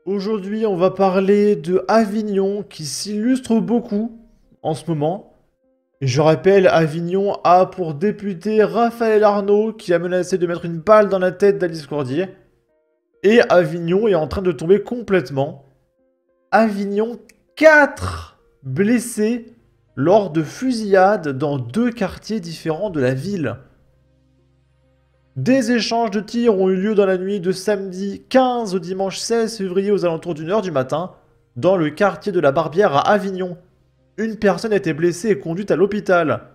Aujourd'hui, on va parler de Avignon qui s'illustre beaucoup en ce moment. Et je rappelle, Avignon a pour député Raphaël Arnaud qui a menacé de mettre une balle dans la tête d'Alice Cordier. Et Avignon est en train de tomber complètement. Avignon, 4 blessés lors de fusillades dans 2 quartiers différents de la ville. Des échanges de tirs ont eu lieu dans la nuit de samedi 15 au dimanche 16 février aux alentours d'une heure du matin, dans le quartier de la Barbière à Avignon. Une personne a été blessée et conduite à l'hôpital.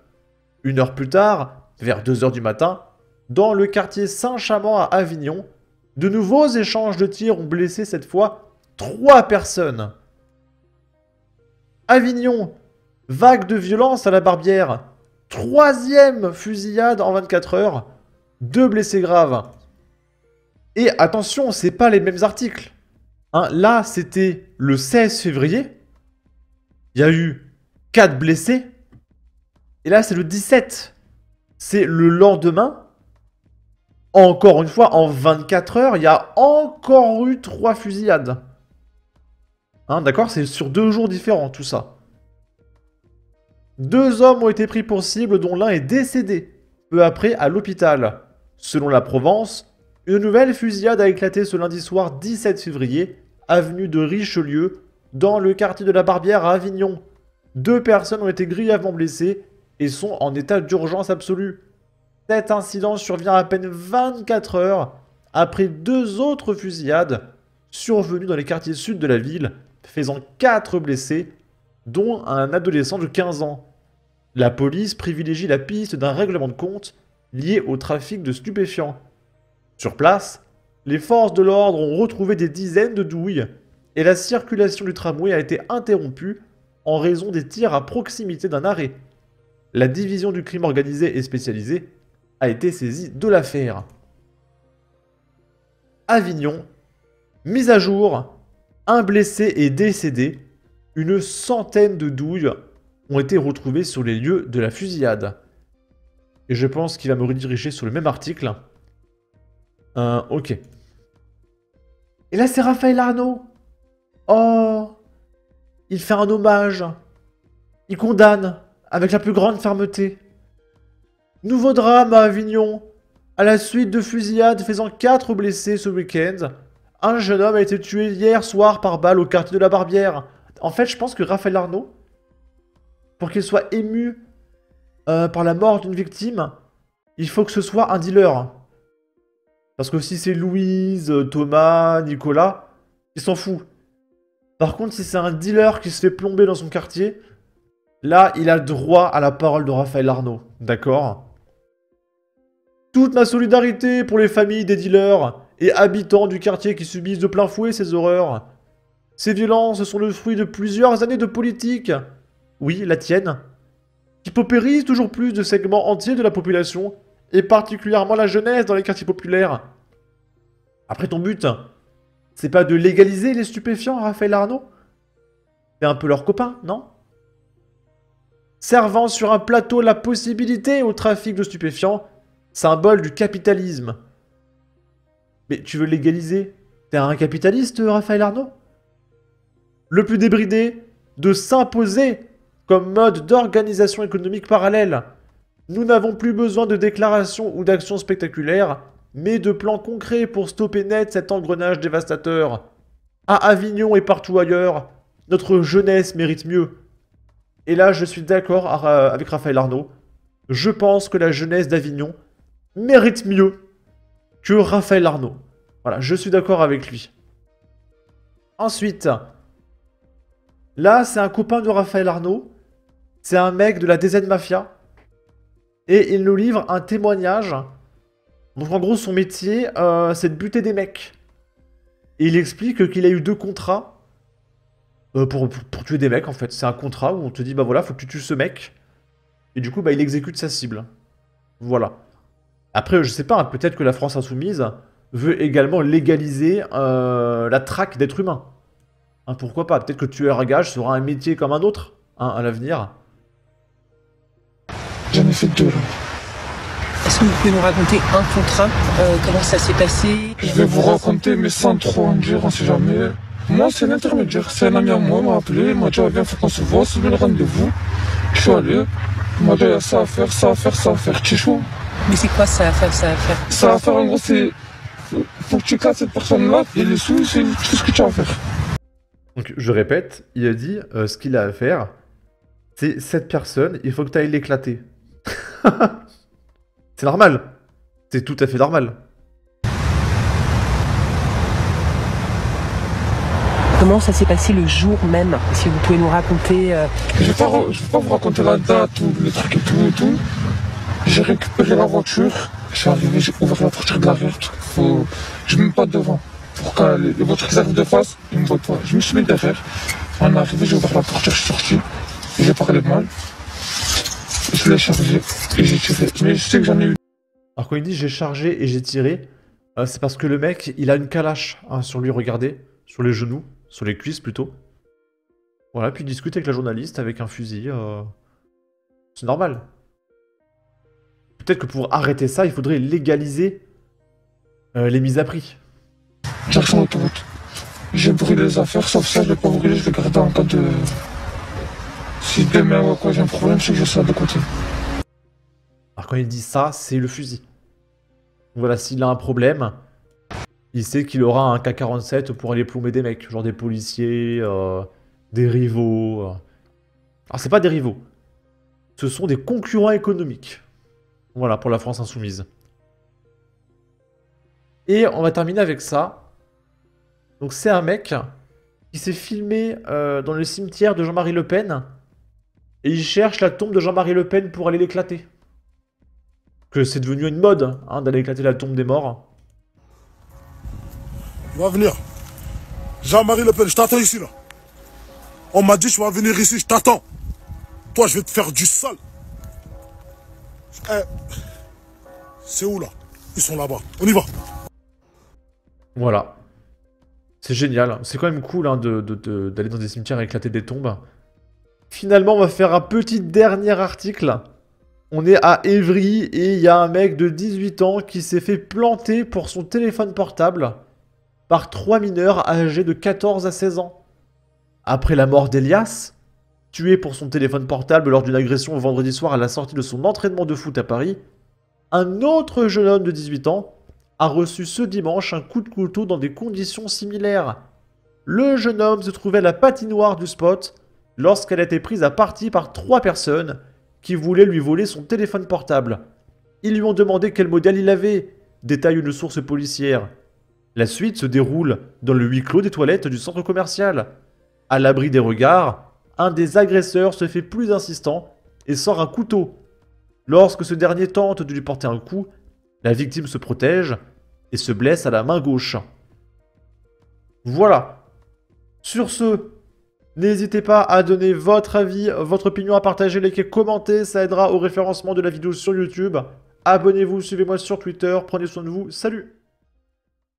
Une heure plus tard, vers 2 heures du matin, dans le quartier Saint-Chamond à Avignon, de nouveaux échanges de tirs ont blessé cette fois 3 personnes. Avignon, vague de violence à la Barbière. 3e fusillade en 24 heures. 2 blessés graves. Et attention, c'est pas les mêmes articles. Hein, là, c'était le 16 février. Il y a eu 4 blessés. Et là, c'est le 17. C'est le lendemain. Encore une fois, en 24 heures, il y a encore eu 3 fusillades. Hein, d'accord? C'est sur 2 jours différents, tout ça. 2 hommes ont été pris pour cible, dont l'un est décédé peu après à l'hôpital. Selon la Provence, une nouvelle fusillade a éclaté ce lundi soir 17 février, avenue de Richelieu, dans le quartier de la Barbière à Avignon. 2 personnes ont été grièvement blessées et sont en état d'urgence absolue. Cet incident survient à peine 24 heures après 2 autres fusillades survenues dans les quartiers sud de la ville, faisant 4 blessés, dont un adolescent de 15 ans. La police privilégie la piste d'un règlement de compte lié au trafic de stupéfiants. Sur place, les forces de l'ordre ont retrouvé des dizaines de douilles et la circulation du tramway a été interrompue en raison des tirs à proximité d'un arrêt. La division du crime organisé et spécialisé a été saisie de l'affaire. Avignon, mise à jour, un blessé est décédé, une centaine de douilles ont été retrouvées sur les lieux de la fusillade. Et je pense qu'il va me rediriger sur le même article. Ok. Et là, c'est Raphaël Arnaud. Oh, il fait un hommage. Il condamne avec la plus grande fermeté. Nouveau drame à Avignon. À la suite de fusillades faisant 4 blessés ce week-end, un jeune homme a été tué hier soir par balle au quartier de la Barbière. En fait, je pense que Raphaël Arnaud, pour qu'il soit ému par la mort d'une victime, il faut que ce soit un dealer. Parce que si c'est Louise, Thomas, Nicolas, il s'en fout. Par contre, si c'est un dealer qui se fait plomber dans son quartier, là, il a droit à la parole de Raphaël Arnaud. D'accord? Toute ma solidarité pour les familles des dealers et habitants du quartier qui subissent de plein fouet ces horreurs. Ces violences sont le fruit de plusieurs années de politique. Oui, la tienne. Qui paupérise toujours plus de segments entiers de la population, et particulièrement la jeunesse dans les quartiers populaires. Après, ton but, c'est pas de légaliser les stupéfiants, Raphaël Arnaud? C'est un peu leur copain, non? Servant sur un plateau la possibilité au trafic de stupéfiants, symbole du capitalisme. Mais tu veux légaliser? T'es un capitaliste, Raphaël Arnaud? Le plus débridé, de s'imposer comme mode d'organisation économique parallèle. Nous n'avons plus besoin de déclarations ou d'actions spectaculaires, mais de plans concrets pour stopper net cet engrenage dévastateur. À Avignon et partout ailleurs, notre jeunesse mérite mieux. Et là, je suis d'accord avec Raphaël Arnaud. Je pense que la jeunesse d'Avignon mérite mieux que Raphaël Arnaud. Voilà, je suis d'accord avec lui. Ensuite, là, c'est un copain de Raphaël Arnaud. C'est un mec de la DZ Mafia. Et il nous livre un témoignage. Donc en gros, son métier, c'est de buter des mecs. Et il explique qu'il a eu 2 contrats pour tuer des mecs, en fait. C'est un contrat où on te dit, bah voilà, faut que tu tues ce mec. Et du coup, bah il exécute sa cible. Voilà. Après, je sais pas, hein, peut-être que la France Insoumise veut également légaliser la traque d'êtres humains. Hein, pourquoi pas? Peut-être que tueur à gage sera un métier comme un autre, hein, à l'avenir. J'en ai fait 2 là. Est-ce que vous pouvez nous raconter un contrat, comment ça s'est passé? Je vais vous raconter, mais sans trop en dire, on sait jamais. Moi, c'est l'intermédiaire. C'est un ami à moi, m'a appelé, il m'a dit, viens, faut qu'on se voit, c'est le rendez-vous. Je suis allé, il m'a dit, il y a ça à faire, ça à faire, ça à faire. Tu es chaud? Mais c'est quoi ça à faire, ça à faire? Ça à faire, en gros, c'est. Faut que tu casses cette personne-là, et les sous, c'est tout ce que tu as à faire. Donc, je répète, il a dit ce qu'il a à faire, c'est cette personne, il faut que tu ailles l'éclater. C'est normal. C'est tout à fait normal. Comment ça s'est passé le jour même? Si vous pouvez nous raconter... Je vais pas vous raconter la date ou les trucs et tout. J'ai récupéré la voiture, je suis arrivé, j'ai ouvert la portière de l'arrière. Je me mets pas devant. Pour que les voitures qui arrivent de face, ils me voient pas. Je me suis mis derrière. On est arrivé, j'ai ouvert la portière, je suis sorti. J'ai parlé mal. Je l'ai chargé et j'ai tiré. Mais je sais que j'en ai eu. Alors quand il dit j'ai chargé et j'ai tiré, c'est parce que le mec, il a une calache sur lui, regardez, sur les genoux, sur les cuisses plutôt. Voilà, puis il discute avec la journaliste avec un fusil. C'est normal. Peut-être que pour arrêter ça, il faudrait légaliser les mises à prix. Direction l'autoroute. J'ai brûlé les affaires, sauf ça, je l'ai pas brûlé, je l'ai gardé en cas de... Si demain ou quoi j'ai un problème, c'est que je serai de côté. Alors quand il dit ça, c'est le fusil. Donc voilà, s'il a un problème, il sait qu'il aura un K-47 pour aller plomber des mecs, genre des policiers, des rivaux. Alors c'est pas des rivaux, ce sont des concurrents économiques. Voilà, pour la France insoumise. Et on va terminer avec ça. Donc c'est un mec qui s'est filmé dans le cimetière de Jean-Marie Le Pen. Et il cherche la tombe de Jean-Marie Le Pen pour aller l'éclater. Que c'est devenu une mode d'aller éclater la tombe des morts. Il va venir. Jean-Marie Le Pen, je t'attends ici là. On m'a dit je vais venir ici, je t'attends. Toi, je vais te faire du sale. C'est où là? Ils sont là-bas. On y va. Voilà. C'est génial. C'est quand même cool d'aller dans des cimetières et éclater des tombes. Finalement, on va faire un petit dernier article. On est à Évry et il y a un mec de 18 ans qui s'est fait planter pour son téléphone portable par 3 mineurs âgés de 14 à 16 ans. Après la mort d'Elias, tué pour son téléphone portable lors d'une agression vendredi soir à la sortie de son entraînement de foot à Paris, un autre jeune homme de 18 ans a reçu ce dimanche un coup de couteau dans des conditions similaires. Le jeune homme se trouvait à la patinoire du spot lorsqu'elle a été prise à partie par 3 personnes qui voulaient lui voler son téléphone portable. Ils lui ont demandé quel modèle il avait, détaille une source policière. La suite se déroule dans le huis clos des toilettes du centre commercial. À l'abri des regards, un des agresseurs se fait plus insistant et sort un couteau. Lorsque ce dernier tente de lui porter un coup, la victime se protège et se blesse à la main gauche. Voilà. Sur ce, n'hésitez pas à donner votre avis, votre opinion, à partager, liker, commenter, ça aidera au référencement de la vidéo sur YouTube. Abonnez-vous, suivez-moi sur Twitter, prenez soin de vous, salut!